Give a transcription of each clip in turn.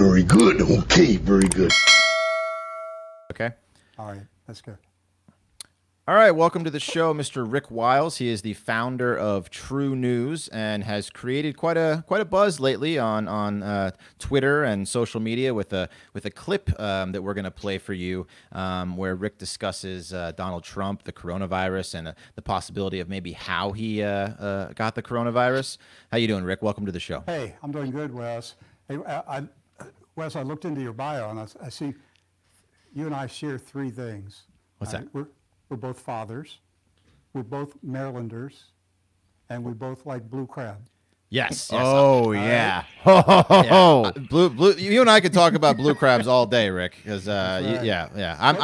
Very good. Okay, very good. Okay. All right, that's good. All right, welcome to the show, Mr. Rick Wiles. He is the founder of TruNews and has created quite a buzz lately on Twitter and social media with a clip that we're going to play for you, where Rick discusses Donald Trump, the coronavirus, and the possibility of maybe how he got the coronavirus. How you doing, Rick? Welcome to the show. Hey, I'm doing good, Wes. Hey, Wes, I looked into your bio and I see you and I share three things. What's that? We're both fathers, we're both Marylanders, and we both like blue crab. Yes. Oh, yeah. Yeah. Blue. You and I could talk about blue crabs all day, Rick. Because right. yeah.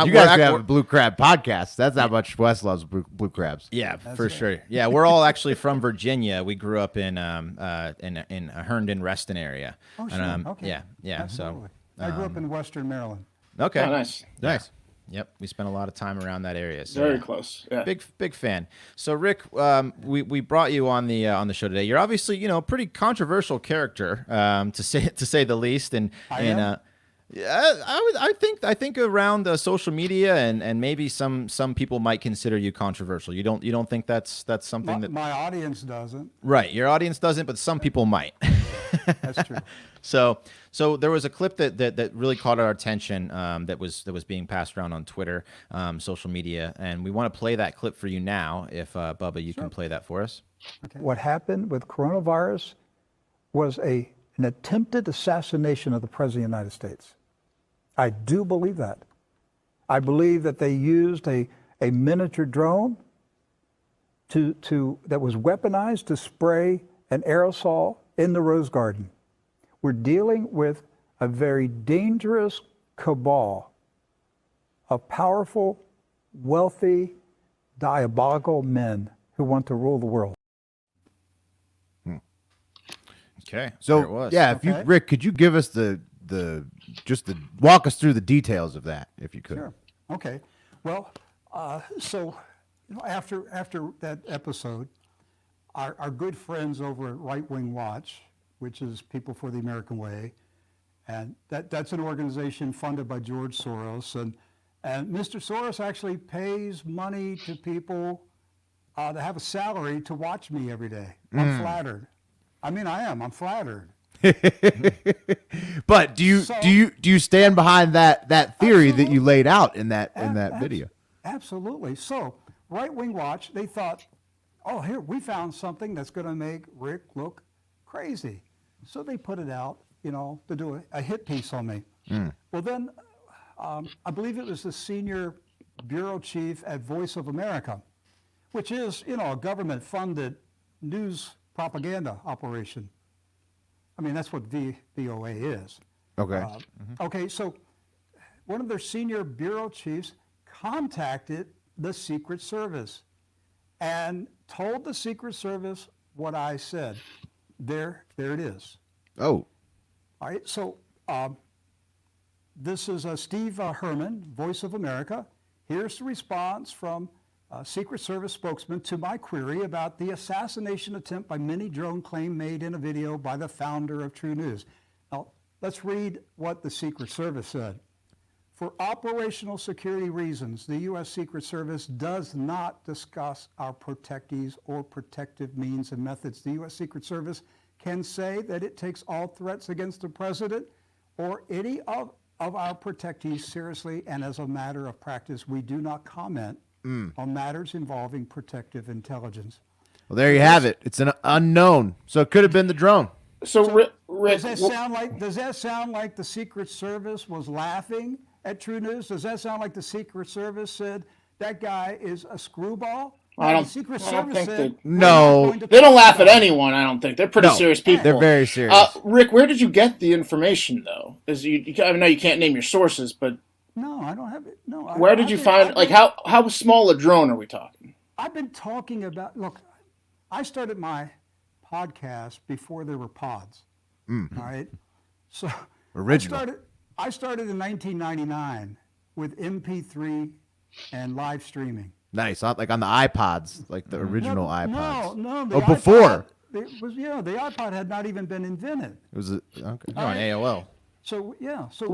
You guys could have a blue crab podcast. That's how much Wes loves blue crabs. Yeah, That's for right. sure. Yeah, we're all actually from Virginia. We grew up in Herndon, Reston area. Oh, sure. And, okay. Yeah. Absolutely. So I grew up in Western Maryland. okay, Oh, nice. nice. Yep, we spent a lot of time around that area. So Very yeah. close. Yeah. Big fan. So Rick, we brought you on the show today. You're obviously a pretty controversial character, to say the least. And I think around social media and maybe some people might consider you controversial. You don't think that's something that My audience doesn't. right? Your audience doesn't, but some people might. That's true. So there was a clip that really caught our attention that was being passed around on Twitter, social media, and we want to play that clip for you now. If Bubba, you can play that for us. Okay. What happened with coronavirus was an attempted assassination of the President of the United States. I do believe that. I believe that they used a miniature drone that was weaponized to spray an aerosol in the Rose Garden. We're dealing with a very dangerous cabal of powerful, wealthy, diabolical men who want to rule the world. Okay. So, there it was. yeah, if Okay. Rick, could you give us walk us through the details of that, if you could? Sure. Okay. Well, so after that episode, our good friends over at Right Wing Watch, which is People for the American Way, and that's an organization funded by George Soros, and Mr. Soros actually pays money to people to have a salary to watch me every day. I'm flattered. I mean, I'm flattered. But do you stand behind that theory that you laid out in that video? Absolutely. So, Right Wing Watch, they thought, oh, here, we found something that's going to make Rick look crazy. So they put it out, to do a hit piece on me. Well, then, I believe it was the senior bureau chief at Voice of America, which is, a government-funded news propaganda operation. I mean, that's what VOA is. Okay. Okay, so one of their senior bureau chiefs contacted the Secret Service and told the Secret Service what I said. There it is. Oh. All right, so this is Steve Herman, Voice of America. Here's the response from Secret Service spokesman to my query about the assassination attempt by mini drone claim made in a video by the founder of TruNews. Now, let's read what the Secret Service said. For operational security reasons, the U.S. Secret Service does not discuss our protectees or protective means and methods. The U.S. Secret Service can say that it takes all threats against the president or any of our protectees seriously, and as a matter of practice, we do not comment on matters involving protective intelligence. Well, there you have it. It's an unknown. So it could have been the drone. So Rick, Does that sound like the Secret Service was laughing at TruNews? Does that sound like the Secret Service said that guy is a screwball? I don't- The Secret I don't Service think said, they- "We're No. not going to they don't talk laugh at about it." anyone. I don't think they're pretty serious people. They're very serious. Rick, where did you get the information though? Because I know you can't name your sources, but No, I don't have it. No. where did you find? How small a drone are we talking? I've been talking about. Look, I started my podcast before there were pods. All right, so Original. I started in 1999 with MP3 and live streaming. Nice. Like on the iPods, like the original iPods. No. Oh, before. It was, the iPod had not even been invented. It was okay. You're on AOL. So yeah, so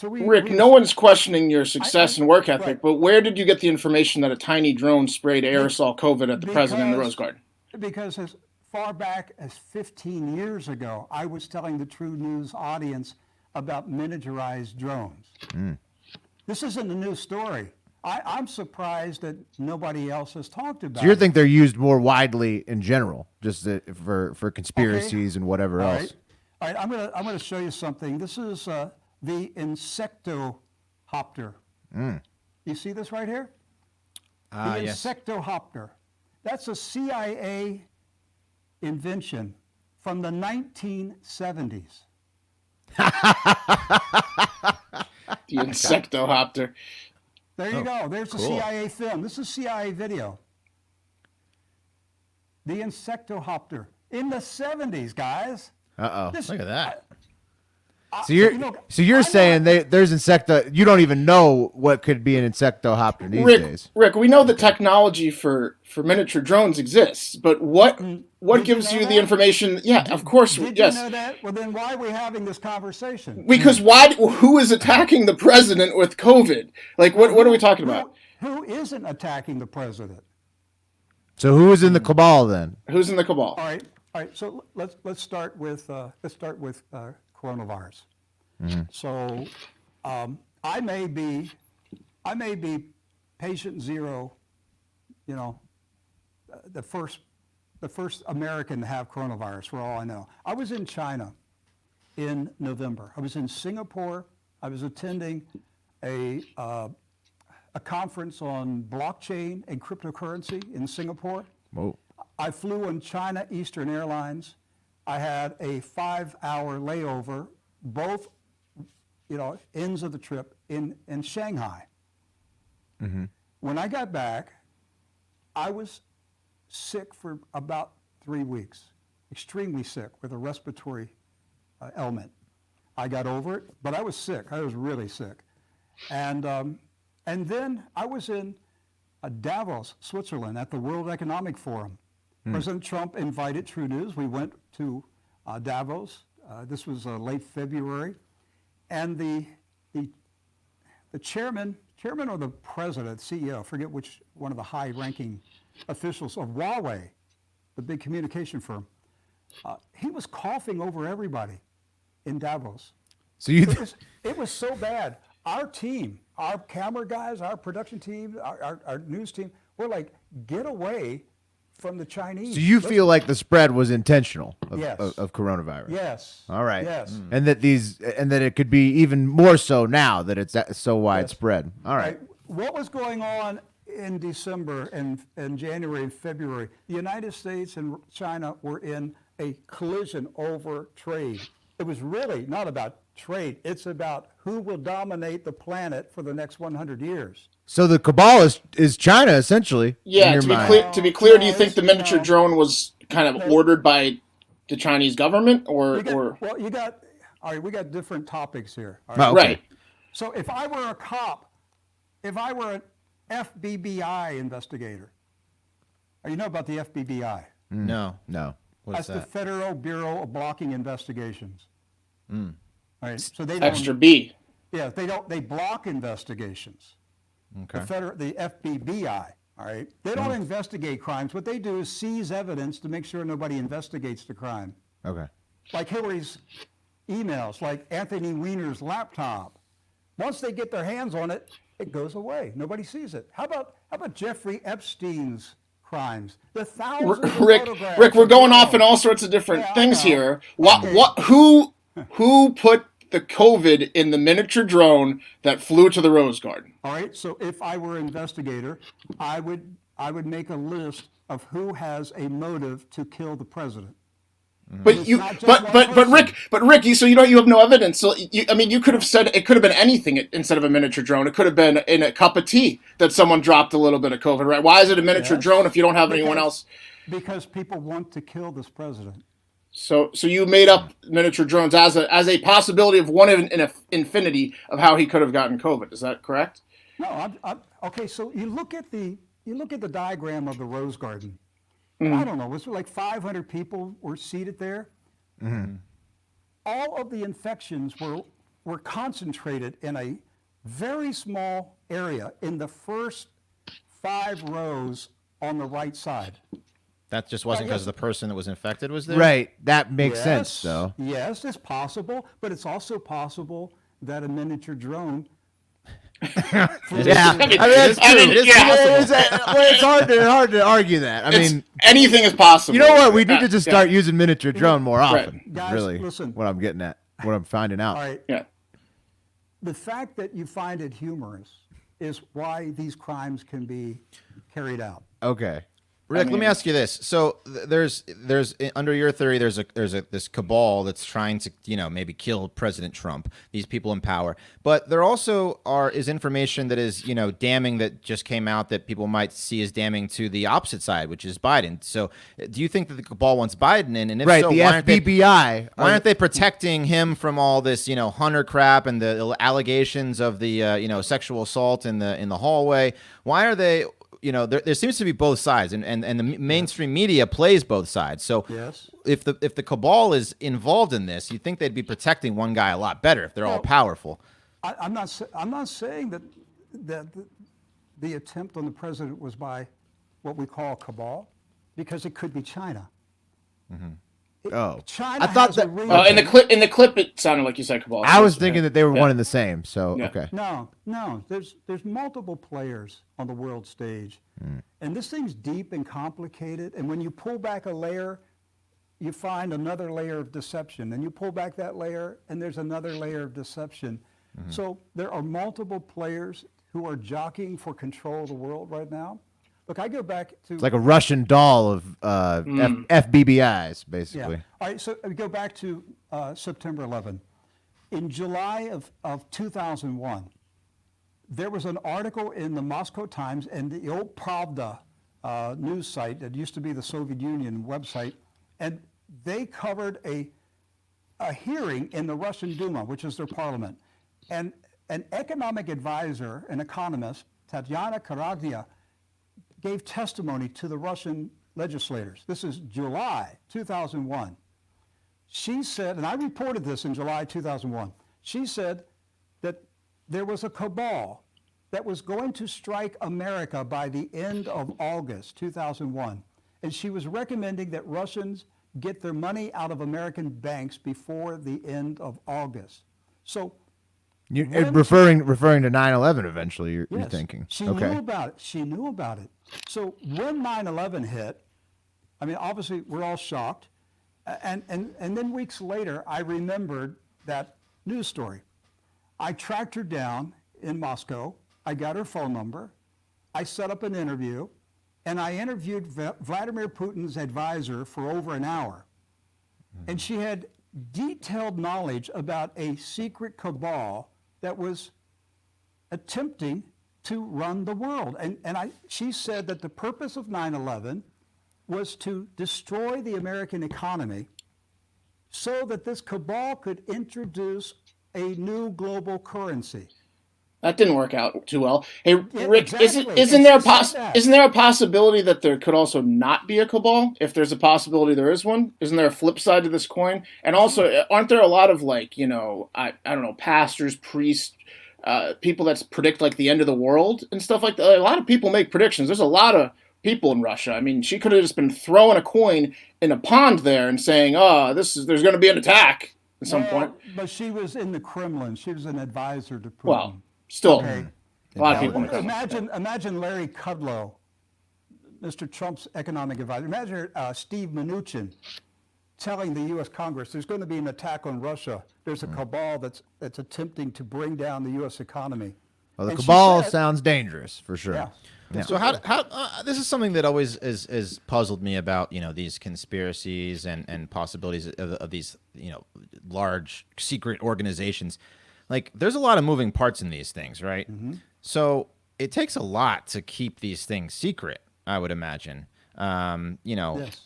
we Rick, we no one's questioning your success and work ethic, right. but where did you get the information that a tiny drone sprayed aerosol COVID at the president in the Rose Garden? Because as far back as 15 years ago, I was telling the TruNews audience about miniaturized drones. This isn't a new story. I'm surprised that nobody else has talked about So you it. think they're used more widely in general, just for conspiracies and whatever All else? right. All right, I'm gonna show you something. This is the insectohopter. You see this right here? The Yes. insectohopter. That's a CIA invention from the 1970s. The insectohopter. There you go. There's the cool. CIA film. This is CIA video. The insectohopter in the 70s, guys. Uh-oh. This- Look at that. So you're you know, you're I'm saying not- there's insecto. You don't even know what could be an insectohopter these days. Rick, we know the technology for miniature drones exists, but what Did gives you you know the that? information? Yeah, of course, Did yes. you know that? Well, then why are we having this conversation? Because why? Who is attacking the president with COVID? Like, what are we talking about? Who isn't attacking the president? So who is in the cabal then? Who's in the cabal? All right. So let's start with coronavirus. So I may be patient zero. You know, the first American to have coronavirus, for all I know. I was in China in November. I was in Singapore. I was attending a conference on blockchain and cryptocurrency in Singapore. Whoa. I flew on China Eastern Airlines. I had a 5-hour layover, both ends of the trip in Shanghai. When I got back, I was sick for about 3 weeks, extremely sick with a respiratory ailment. I got over it, but I was sick. I was really sick. And then I was in Davos, Switzerland, at the World Economic Forum. President Trump invited TruNews. We went to Davos. This was late February. And the chairman or the president, CEO, I forget which one of the high-ranking officials of Huawei, the big communication firm, he was coughing over everybody in Davos. So you It was so bad. Our team, our camera guys, our production team, our news team, we're like, get away from the Chinese. so you feel like the spread was intentional of, Yes. of coronavirus? Yes. All right. Yes. And that it could be even more so now that it's so widespread. All right. What was going on in December and January and February? The United States and China were in a collision over trade. It was really not about trade. It's about who will dominate the planet for the next 100 years. So the cabal is China essentially. in Yeah, your to be mind. clear, do you No, think the it's- miniature no. drone was kind of ordered by the Chinese government, or We got different topics here. All right? Oh, okay. right? So if I were a cop, if I were an FBI investigator, you know about the FBI? No. No. What's That's the that? Federal Bureau of Blocking Investigations. All right, so they don't. Extra B. Yeah, they block investigations. Okay. The FBI. All right, they don't investigate crimes. What they do is seize evidence to make sure nobody investigates the crime. Okay. Like Hillary's emails, like Anthony Weiner's laptop. Once they get their hands on it, it goes away. Nobody sees it. How about Jeffrey Epstein's crimes? The thousands of photographs. Rick, we're of going people. off in all sorts of different Yeah, I things know. here. Okay. Who put the COVID in the miniature drone that flew to the Rose Garden? All right. So if I were an investigator, I would make a list of who has a motive to kill the president. But It's you, not just one but person. Rick, you you have no evidence. So you could have said it could have been anything instead of a miniature drone. It could have been in a cup of tea that someone dropped a little bit of COVID. Right? Why is it a miniature Yes. drone if you don't have anyone else? Because people want to kill this president. So you made up miniature drones as a possibility of one in an infinity of how he could have gotten COVID. Is that correct? No, okay. So you look at the diagram of the Rose Garden. I don't know. Was there like 500 people were seated there? all of the infections were concentrated in a very small area in the first 5 rows on the right side. That just wasn't because the person that was infected was there? Right. That makes sense, though. Yes, it's possible, but it's also possible that a miniature drone. Yeah, I mean, that's true. It's hard to argue that. I mean, anything is possible. You know what? We need to just start using miniature drone more often. Right. Guys, really, listen. what I'm getting at, what I'm finding out. All right. Yeah. The fact that you find it humorous is why these crimes can be carried out. Okay. Rick, let me ask you this. So there's under your theory, there's this cabal that's trying to, maybe kill President Trump, these people in power. But there also is information that is, damning, that just came out that people might see as damning to the opposite side, which is Biden. So do you think that the cabal wants Biden in? And if so, the FBI. Why aren't they protecting him from all this, Hunter crap and the allegations of the, sexual assault in the hallway? Why are they? There seems to be both sides, and the mainstream media plays both sides. So Yes. if the cabal is involved in this, you'd think they'd be protecting one guy a lot better if they're all powerful. I'm not saying that the attempt on the president was by what we call cabal, because it could be China. Oh, China I thought has a that. reason. In the clip, it sounded like you said cabal. I was thinking that they were one and the same. So Yeah. okay. No. There's multiple players on the world stage, and this thing's deep and complicated. And when you pull back a layer, you find another layer of deception, and you pull back that layer, and there's another layer of deception. So there are multiple players who are jockeying for control of the world right now. Look, I go back to It's like a Russian doll of FBBIs, basically. All right, so we go back to September 11. In July of 2001, there was an article in the Moscow Times and the old Pravda news site that used to be the Soviet Union website, and they covered a hearing in the Russian Duma, which is their parliament. And an economic advisor, an economist, Tatyana Karagdia, gave testimony to the Russian legislators. This is July 2001. She said, and I reported this in July 2001, she said that there was a cabal that was going to strike America by the end of August 2001. And she was recommending that Russians get their money out of American banks before the end of August. So Referring to 9/11 eventually, you're yes, thinking. she Okay. knew about it. She knew about it. So when 9/11 hit, I mean, obviously we're all shocked. And then weeks later, I remembered that news story. I tracked her down in Moscow. I got her phone number. I set up an interview, and I interviewed Vladimir Putin's advisor for over an hour. And she had detailed knowledge about a secret cabal that was attempting to run the world. And she said that the purpose of 9/11 was to destroy the American economy so that this cabal could introduce a new global currency. That didn't work out too well. Hey, Yeah, Rick, exactly. isn't there Isn't a possibility that there could also not be a cabal? If there's a possibility there is one, isn't there a flip side to this coin? And also, aren't there a lot of I don't know, pastors, priests, people that predict like the end of the world and stuff like that? A lot of people make predictions. There's a lot of people in Russia. I mean, she could have just been throwing a coin in a pond there and saying, there's going to be an attack at some point. But she was in the Kremlin. She was an advisor to Putin. Well, still, Okay. a lot of people. Imagine Larry Kudlow, Mr. Trump's economic advisor. Imagine Steve Mnuchin telling the U.S. Congress there's going to be an attack on Russia. There's a cabal that's attempting to bring down the U.S. economy. Well, the And she cabal said- sounds dangerous for sure. Yeah. Yeah. So how this is something that always is puzzled me about these conspiracies and possibilities of these large secret organizations. Like, there's a lot of moving parts in these things, right? So it takes a lot to keep these things secret, I would imagine. Yes.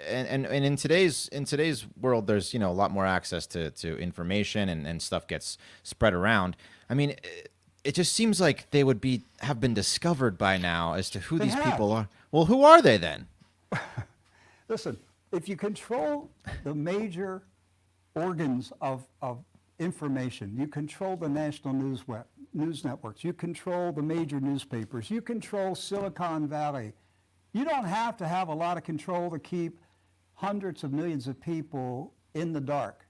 And in today's world, there's a lot more access to information and stuff gets spread around. I mean, it just seems like they would have been discovered by now as to who They these have. people are. Well, who are they then? Listen, if you control the major organs of information. You control the national news networks. You control the major newspapers. You control Silicon Valley. You don't have to have a lot of control to keep hundreds of millions of people in the dark.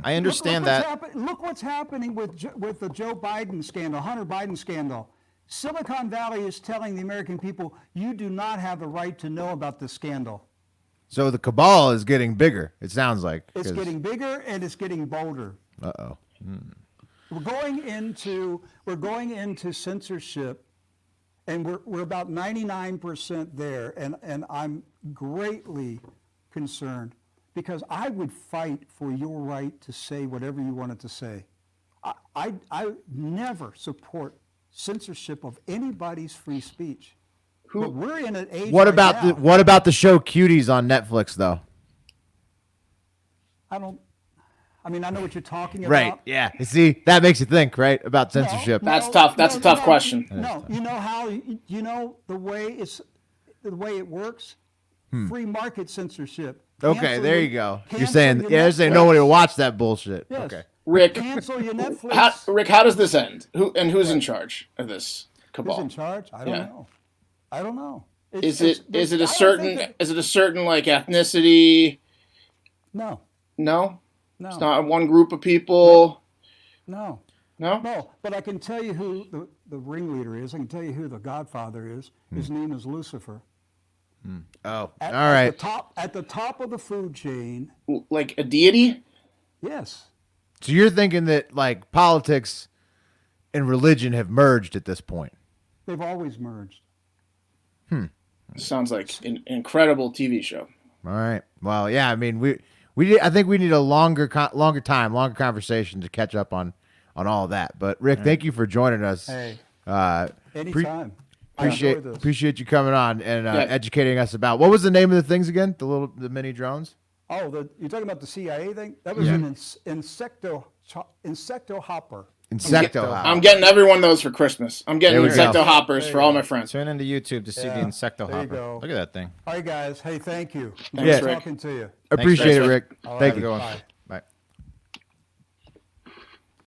I understand that. Look what's happening with the Joe Biden scandal, Hunter Biden scandal. Silicon Valley is telling the American people, you do not have the right to know about this scandal. So the cabal is getting bigger, it sounds like. It's getting bigger and it's getting bolder. Uh-oh. We're going into censorship, and we're about 99% there, and I'm greatly concerned because I would fight for your right to say whatever you wanted to say. I never support censorship of anybody's free speech. But we're in an age. What about the show Cuties on Netflix though? I know what you're talking about. Right. Yeah. You see, that makes you think, right, about censorship. That's tough. That's a tough question. No, you know how the way it works. Free market censorship. Okay, there you go. You're saying nobody will watch that bullshit. Yes. Okay. Rick, Cancel your Netflix. Rick, how does this end? Who's in charge of this cabal? Who's in charge? I don't know. Is it a certain like ethnicity? No. No. No. It's not one group of people. No. No. No. But I can tell you who the ringleader is. I can tell you who the godfather is. His name is Lucifer. Oh, all right. At the top of the food chain. Like a deity? Yes. So you're thinking that like politics and religion have merged at this point? They've always merged. Sounds like an incredible TV show. All right. Well, yeah. I mean, I think we need a longer conversation to catch up on all that. But Rick, thank you for joining us. Hey. Appreciate Anytime. appreciate you coming on and educating us about what was the name of the things again? The mini drones. Oh, you're talking about the CIA thing? That was an insecto hopper. Insecto hopper. I'm getting every one of those for Christmas. I'm getting insecto hoppers for all my friends. Tune into YouTube to see the insecto there you hopper. go. Look at that thing. All right, guys. Hey, thank you. Thanks, Nice Rick. talking to you. Appreciate it, Rick. Rick. All Thank right, you. bye.